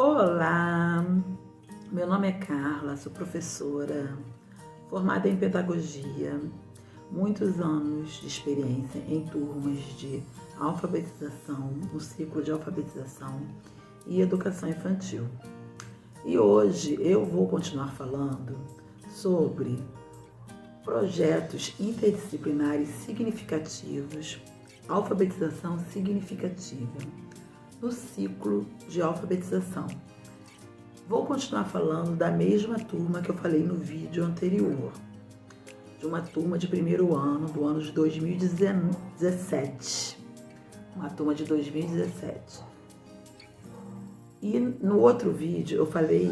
Olá, meu nome é Carla, sou professora formada em pedagogia, muitos anos de experiência em turmas de alfabetização, no ciclo de alfabetização e educação infantil. E hoje eu vou continuar falando sobre projetos interdisciplinares significativos, alfabetização significativa, no ciclo de alfabetização. Vou continuar falando da mesma turma que eu falei no vídeo anterior, de uma turma de primeiro ano, do ano de 2017. Uma turma de 2017. E no outro vídeo eu falei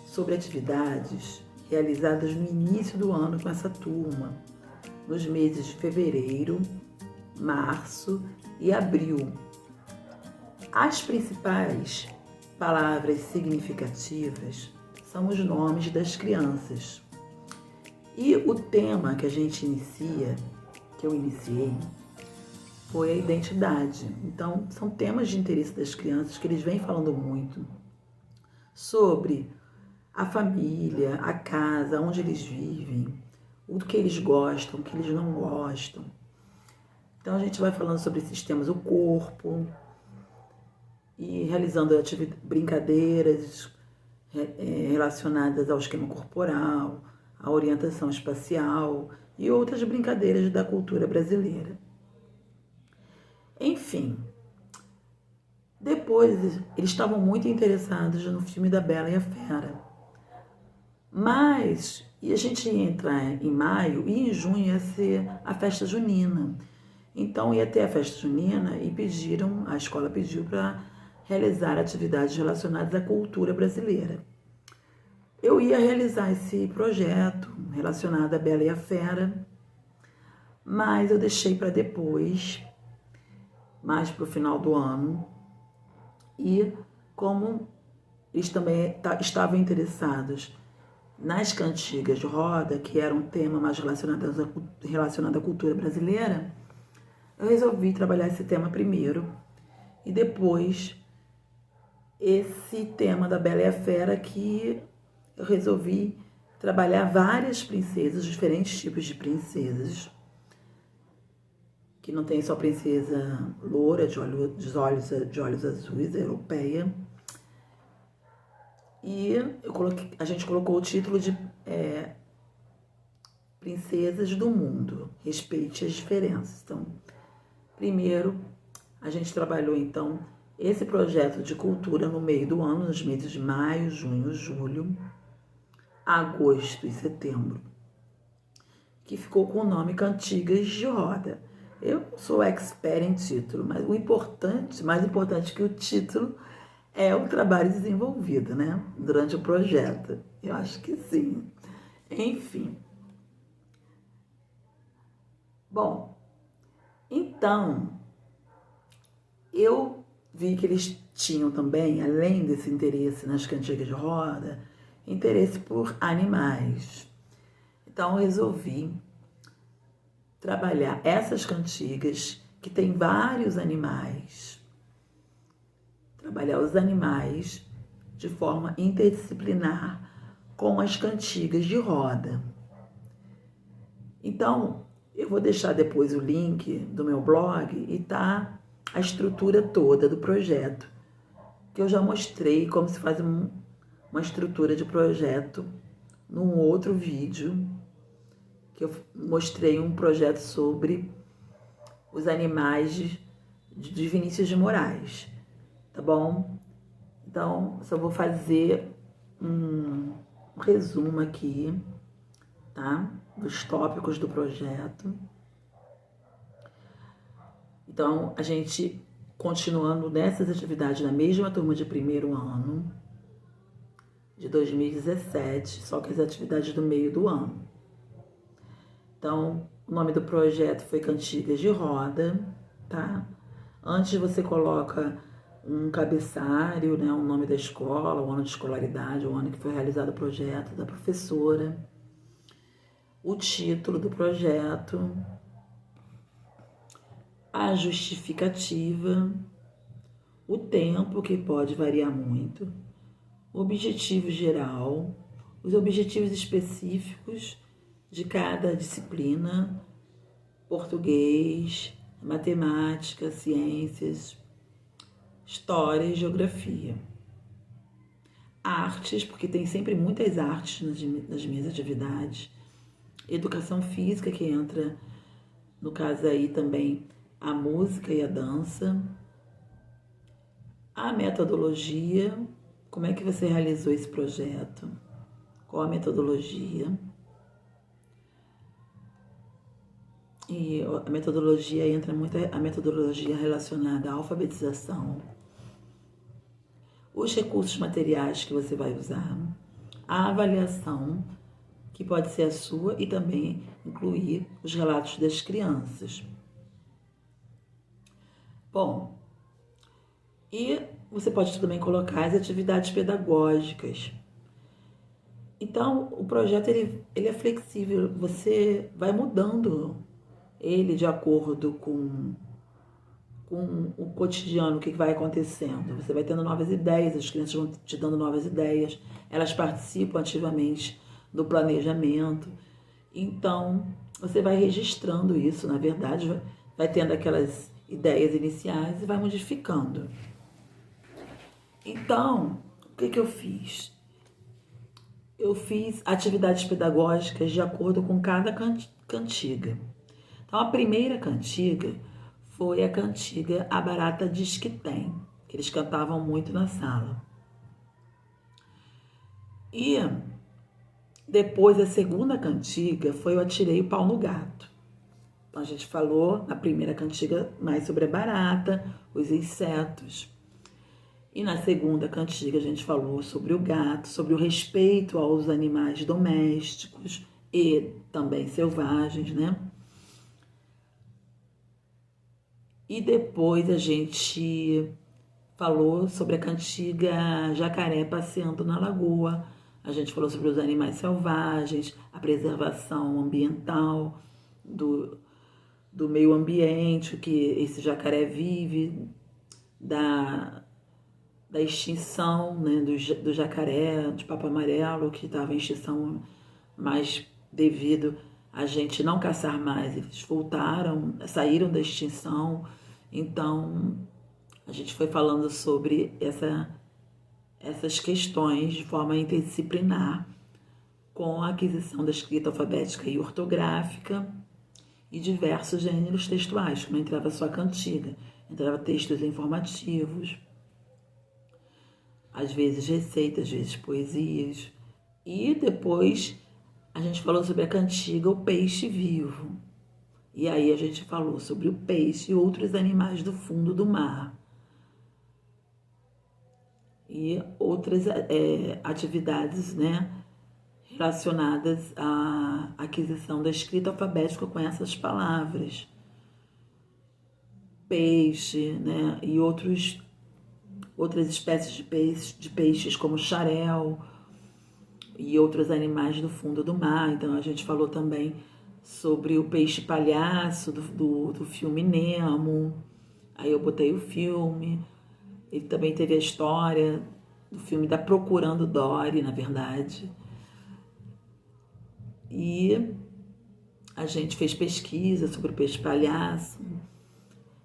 sobre atividades realizadas no início do ano com essa turma, nos meses de fevereiro, março e abril. As principais palavras significativas são os nomes das crianças. E o tema que a gente inicia, que eu iniciei, foi a identidade. Então, são temas de interesse das crianças que eles vêm falando muito sobre a família, a casa, onde eles vivem, o que eles gostam, o que eles não gostam. Então, a gente vai falando sobre esses temas, o corpo, e realizando brincadeiras relacionadas ao esquema corporal, à orientação espacial e outras brincadeiras da cultura brasileira. Enfim, depois eles estavam muito interessados no filme da Bela e a Fera. Mas a gente ia entrar em maio e em junho ia ser a festa junina. Então ia ter a festa junina e a escola pediu para realizar atividades relacionadas à cultura brasileira. Eu ia realizar esse projeto relacionado à Bela e a Fera, mas eu deixei para depois, mais para o final do ano. E como eles também estavam interessados nas cantigas de roda, que era um tema mais relacionado à cultura brasileira, eu resolvi trabalhar esse tema primeiro e depois esse tema da Bela e a Fera, que eu resolvi trabalhar várias princesas, diferentes tipos de princesas, que não tem só princesa loura, de olhos azuis, europeia. E a gente colocou o título de Princesas do Mundo, respeite as diferenças. Então, primeiro, a gente trabalhou, então, esse projeto de cultura no meio do ano, nos meses de maio, junho, julho, agosto e setembro, que ficou com o nome Cantigas de Roda. Eu sou expert em título, mas mais importante que o título é o trabalho desenvolvido, né? Durante o projeto. Eu acho que sim. Enfim. Bom, então, eu vi que eles tinham também, além desse interesse nas cantigas de roda, interesse por animais. Então, eu resolvi trabalhar essas cantigas, que tem vários animais, trabalhar os animais de forma interdisciplinar com as cantigas de roda. Então, eu vou deixar depois o link do meu blog e tá a estrutura toda do projeto, que eu já mostrei como se faz uma estrutura de projeto num outro vídeo, que eu mostrei um projeto sobre os animais de Vinícius de Moraes, tá bom? Então, só vou fazer um resumo aqui, tá? Dos tópicos do projeto. Então, a gente continuando nessas atividades na mesma turma de primeiro ano, de 2017, só que as atividades do meio do ano. Então, o nome do projeto foi Cantigas de Roda, tá? Antes você coloca um cabeçalho, né, o nome da escola, o ano de escolaridade, o ano que foi realizado o projeto, da professora, o título do projeto, a justificativa, o tempo, que pode variar muito, o objetivo geral, os objetivos específicos de cada disciplina, português, matemática, ciências, história e geografia. Artes, porque tem sempre muitas artes nas minhas atividades. Educação física, que entra, no caso aí também, a música e a dança. A metodologia, como é que você realizou esse projeto? Qual a metodologia? E a metodologia entra muito a metodologia relacionada à alfabetização, os recursos materiais que você vai usar, a avaliação, que pode ser a sua, e também incluir os relatos das crianças. Bom, e você pode também colocar as atividades pedagógicas. Então, o projeto ele é flexível, você vai mudando ele de acordo com o cotidiano, o que vai acontecendo. Você vai tendo novas ideias, as crianças vão te dando novas ideias, elas participam ativamente do planejamento. Então, você vai registrando isso, na verdade, vai tendo aquelas ideias iniciais e vai modificando. Então, o que eu fiz? Eu fiz atividades pedagógicas de acordo com cada cantiga. Então, a primeira cantiga foi a cantiga A Barata Diz Que Tem, que eles cantavam muito na sala. E depois, a segunda cantiga foi o Atirei o Pau no Gato. Então, a gente falou na primeira cantiga mais sobre a barata, os insetos. E na segunda cantiga a gente falou sobre o gato, sobre o respeito aos animais domésticos e também selvagens, né? E depois a gente falou sobre a cantiga Jacaré Passeando na Lagoa. A gente falou sobre os animais selvagens, a preservação ambiental do meio ambiente que esse jacaré vive, da extinção, né, do jacaré de papo amarelo, que estava em extinção, mas devido a gente não caçar mais, eles voltaram, saíram da extinção. Então, a gente foi falando sobre essas questões de forma interdisciplinar, com a aquisição da escrita alfabética e ortográfica e diversos gêneros textuais, que não entrava só a cantiga, entrava textos informativos, às vezes receitas, às vezes poesias. E depois a gente falou sobre a cantiga O Peixe Vivo. E aí a gente falou sobre o peixe e outros animais do fundo do mar. E outras atividades, né, relacionadas à aquisição da escrita alfabética com essas palavras. Peixe, né, e outras espécies de peixes como xarel e outros animais do fundo do mar. Então a gente falou também sobre o peixe palhaço do filme Nemo. Aí eu botei o filme. Ele também teve a história do filme da Procurando Dory, na verdade. E a gente fez pesquisa sobre o peixe palhaço.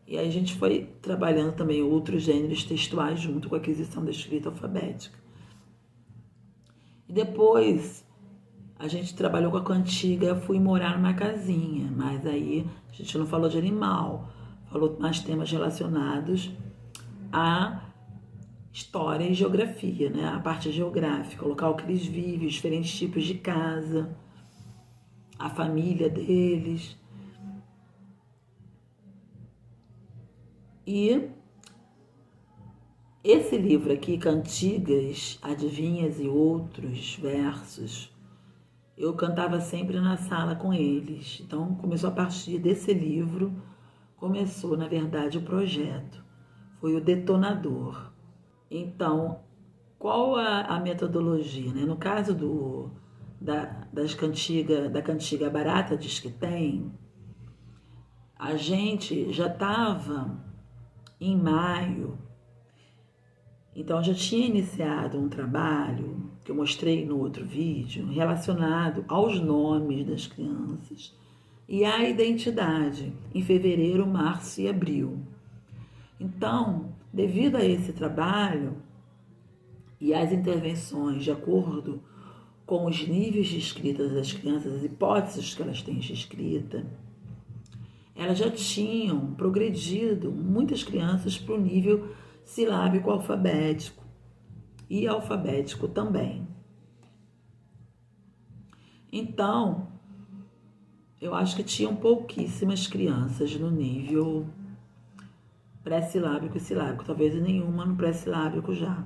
E aí a gente foi trabalhando também outros gêneros textuais junto com a aquisição da escrita alfabética. E depois a gente trabalhou com a cantiga Fui Morar numa Casinha, mas aí a gente não falou de animal, falou mais temas relacionados à história e geografia, né? A parte geográfica, o local que eles vivem, os diferentes tipos de casa, a família deles. E esse livro aqui, Cantigas, Adivinhas e Outros Versos, eu cantava sempre na sala com eles. Então, começou a partir desse livro, começou, na verdade, o projeto. Foi o detonador. Então, qual a metodologia, né? No caso da cantiga Barata Diz Que Tem, a gente já estava em Então, eu já tinha iniciado um trabalho, que eu mostrei no outro vídeo, relacionado aos nomes das crianças e à identidade, em fevereiro, março e abril. Então, devido a esse trabalho e às intervenções de acordo com os níveis de escrita das crianças, as hipóteses que elas têm de escrita, elas já tinham progredido, muitas crianças, para o nível silábico alfabético e alfabético também. Então, eu acho que tinham pouquíssimas crianças no nível pré-silábico e silábico, talvez nenhuma no pré-silábico já.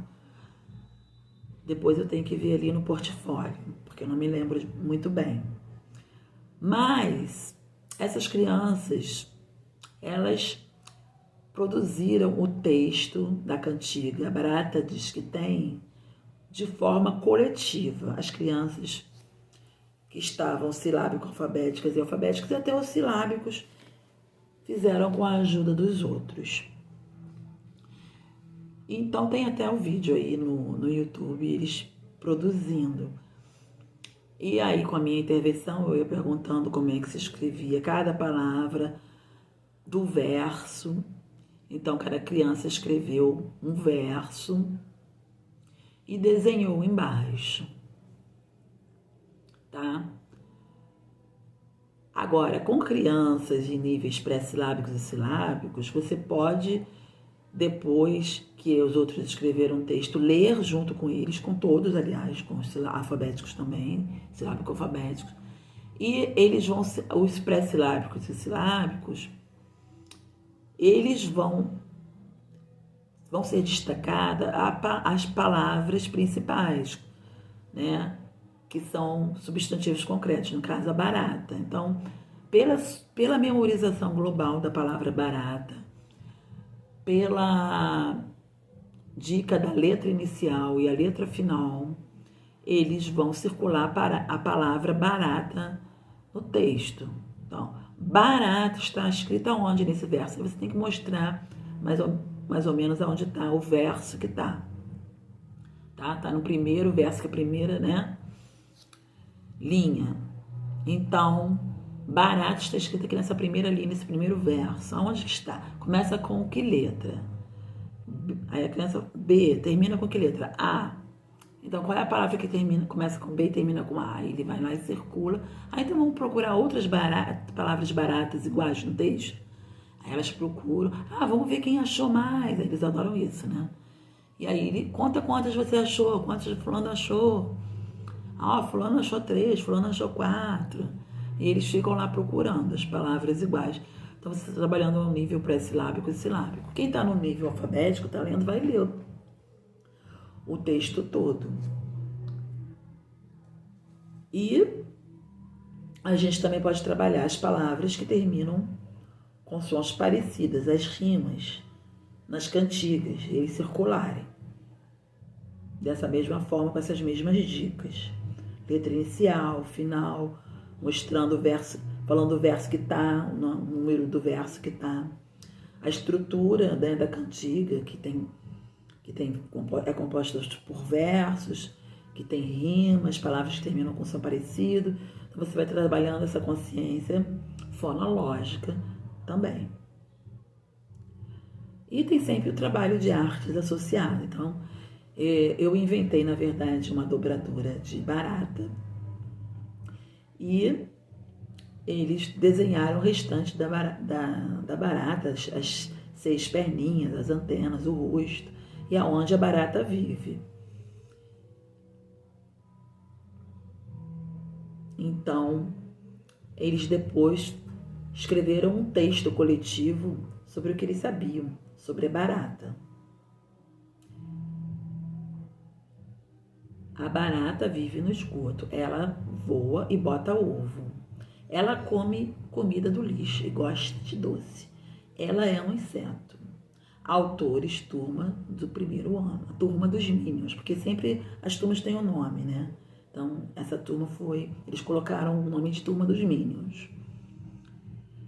Depois eu tenho que ver ali no portfólio, porque eu não me lembro muito bem. Mas essas crianças, elas produziram o texto da cantiga. A Barata diz que tem de forma coletiva. As crianças que estavam silábico-alfabéticas e alfabéticas e até os silábicos fizeram com a ajuda dos outros. Então tem até um vídeo aí no YouTube, eles produzindo. E aí, com a minha intervenção, eu ia perguntando como é que se escrevia cada palavra do verso. Então, cada criança escreveu um verso e desenhou embaixo, tá? Agora, com crianças de níveis pré-silábicos e silábicos, você pode, depois que os outros escreveram um texto, ler junto com eles, com todos, aliás, com os alfabéticos também, silábico-alfabéticos, e eles vão, os pré-silábicos e silábicos, eles vão ser destacadas as palavras principais, né? Que são substantivos concretos, no caso a barata. Então, pela memorização global da palavra barata, pela dica da letra inicial e a letra final, eles vão circular para a palavra barata no texto. Então, barata está escrita onde nesse verso? Você tem que mostrar mais ou menos aonde está o verso que está. Tá no primeiro verso, que é a primeira, né, linha. Então, barata está escrita aqui nessa primeira linha, nesse primeiro verso. Aonde está? Começa com que letra? Aí a criança, B, termina com que letra? A. Então, qual é a palavra que começa com B e termina com A? Ele vai lá e circula. Aí, então, vamos procurar outras palavras baratas iguais no texto. Aí elas procuram. Vamos ver quem achou mais. Aí eles adoram isso, né? E aí ele conta quantas você achou, quantas fulano achou. Fulano achou 3, fulano achou 4. E eles ficam lá procurando as palavras iguais. Então, você está trabalhando no nível pré-silábico e silábico. Quem está no nível alfabético, está lendo, vai ler o texto todo. E a gente também pode trabalhar as palavras que terminam com sons parecidas, as rimas, nas cantigas, eles circularem. Dessa mesma forma, com essas mesmas dicas. Letra inicial, final, mostrando o verso, falando o verso que está, o número do verso que está. A estrutura, né, da cantiga, é composta por versos, que tem rimas, palavras que terminam com som parecido. Então, você vai trabalhando essa consciência fonológica também. E tem sempre o trabalho de artes associado. Então, eu inventei, na verdade, uma dobradora de barata e eles desenharam o restante da barata, as 6 perninhas, as antenas, o rosto e aonde a barata vive. Então, eles depois escreveram um texto coletivo sobre o que eles sabiam sobre a barata. A barata vive no esgoto. Ela voa e bota ovo. Ela come comida do lixo e gosta de doce. Ela é um inseto. Autores, turma do primeiro ano. A turma dos Minions, porque sempre as turmas têm um nome, né? Então, essa turma eles colocaram o nome de turma dos Minions.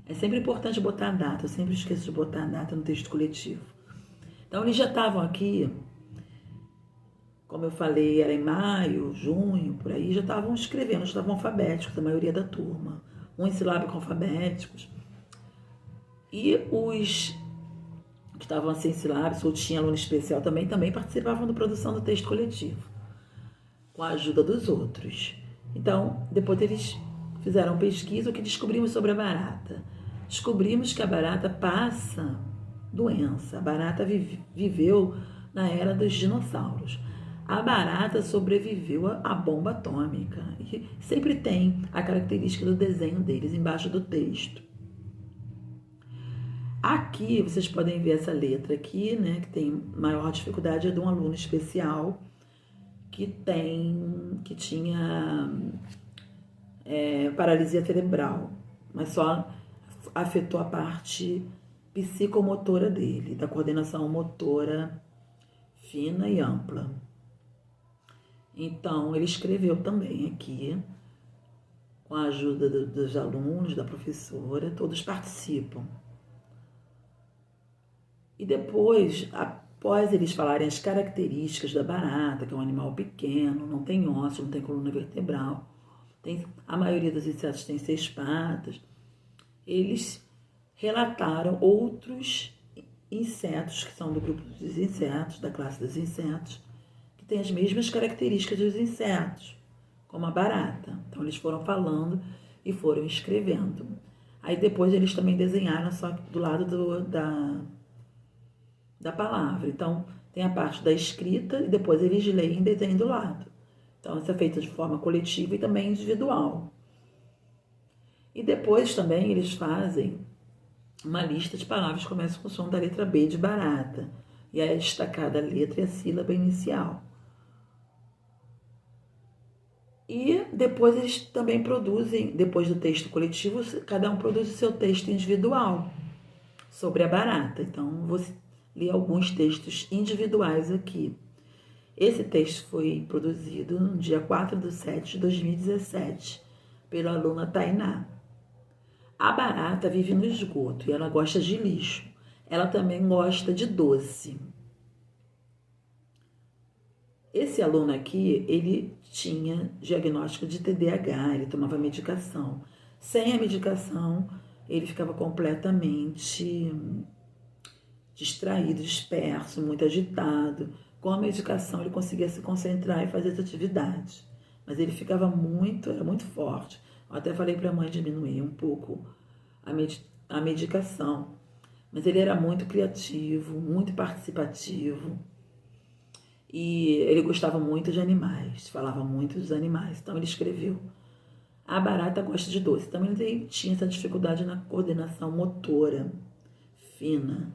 É sempre importante botar a data. Eu sempre esqueço de botar a data no texto coletivo. Então, eles já estavam aqui como eu falei, era em maio, junho, por aí, já estavam escrevendo, já estavam alfabéticos, a maioria da turma, unissilábicos alfabéticos. E os que estavam sem silábicos, ou tinha aluno especial também participavam da produção do texto coletivo, com a ajuda dos outros. Então, depois eles fizeram pesquisa, o que descobrimos sobre a barata? Descobrimos que a barata passa doença. A barata viveu na era dos dinossauros. A barata sobreviveu à bomba atômica. E sempre tem a característica do desenho deles embaixo do texto. Aqui, vocês podem ver essa letra aqui, né, que tem maior dificuldade, é de um aluno especial que tinha paralisia cerebral, mas só afetou a parte psicomotora dele, da coordenação motora fina e ampla. Então, ele escreveu também aqui, com a ajuda dos alunos, da professora, todos participam. E depois, após eles falarem as características da barata, que é um animal pequeno, não tem ossos, não tem coluna vertebral, a maioria dos insetos tem 6 patas, eles relataram outros insetos que são do grupo dos insetos, da classe dos insetos, que têm as mesmas características dos insetos, como a barata. Então eles foram falando e foram escrevendo. Aí depois eles também desenharam só do lado da palavra. Então tem a parte da escrita e depois eles leem e desenham do lado. Então isso é feito de forma coletiva e também individual. E depois também eles fazem uma lista de palavras que começam com o som da letra B de barata. E aí é destacada a letra e a sílaba inicial. E depois eles também produzem, depois do texto coletivo, cada um produz o seu texto individual sobre a barata. Então, vou ler alguns textos individuais aqui. Esse texto foi produzido no dia 4/7/2017, pela aluna Tainá. A barata vive no esgoto e ela gosta de lixo. Ela também gosta de doce. Esse aluno aqui, ele tinha diagnóstico de TDAH, ele tomava medicação. Sem a medicação, ele ficava completamente distraído, disperso, muito agitado. Com a medicação, ele conseguia se concentrar e fazer as atividades. Mas ele ficava era muito forte. Eu até falei para a mãe diminuir um pouco a medicação. Mas ele era muito criativo, muito participativo. E ele gostava muito de animais, falava muito dos animais. Então ele escreveu: a barata gosta de doce. Também ele tinha essa dificuldade na coordenação motora fina.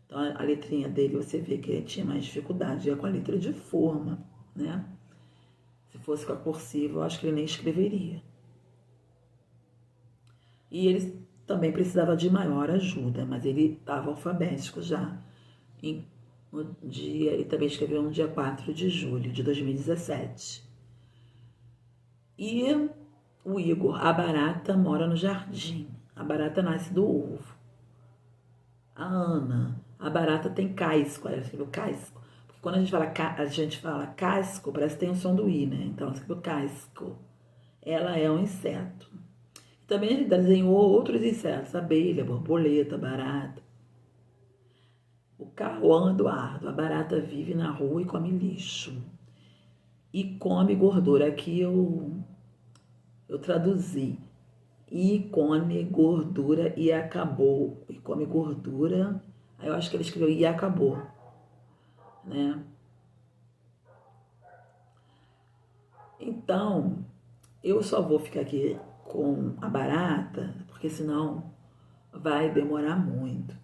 Então a letrinha dele, você vê que ele tinha mais dificuldade. É com a letra de forma, né? Se fosse com a cursiva, eu acho que ele nem escreveria. E ele também precisava de maior ajuda, mas ele estava alfabético já. Ele também escreveu no dia 4 de julho de 2017. E o Igor: a barata mora no jardim. A barata nasce do ovo. A Ana: a barata tem casco. Ela escreveu casco. Porque quando a gente fala casco, parece que tem o som do I, né? Então ela escreveu casco. Ela é um inseto. Também ele desenhou outros insetos: abelha, borboleta, barata. O Cauã Eduardo: a barata vive na rua e come lixo. E come gordura. Aqui eu traduzi. E come gordura e acabou. E come gordura. Aí eu acho que ele escreveu e acabou, né? Então, eu só vou ficar aqui com a barata, porque senão vai demorar muito.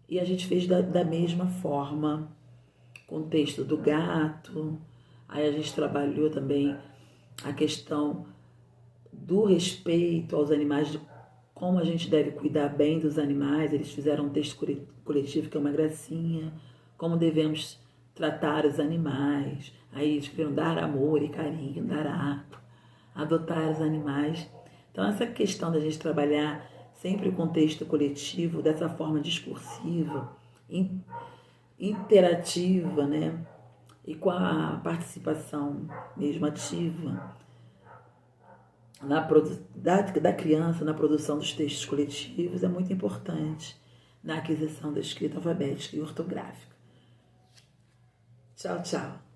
E a gente fez da mesma forma com o texto do gato. Aí a gente trabalhou também a questão do respeito aos animais, de como a gente deve cuidar bem dos animais. Eles fizeram um texto coletivo que é uma gracinha, como devemos tratar os animais. Aí eles escreveram dar amor e carinho, dar água, adotar os animais. Então essa questão da gente trabalhar sempre com texto coletivo, dessa forma discursiva, interativa, né? e com a participação mesmo ativa da criança na produção dos textos coletivos é muito importante na aquisição da escrita alfabética e ortográfica. Tchau, tchau.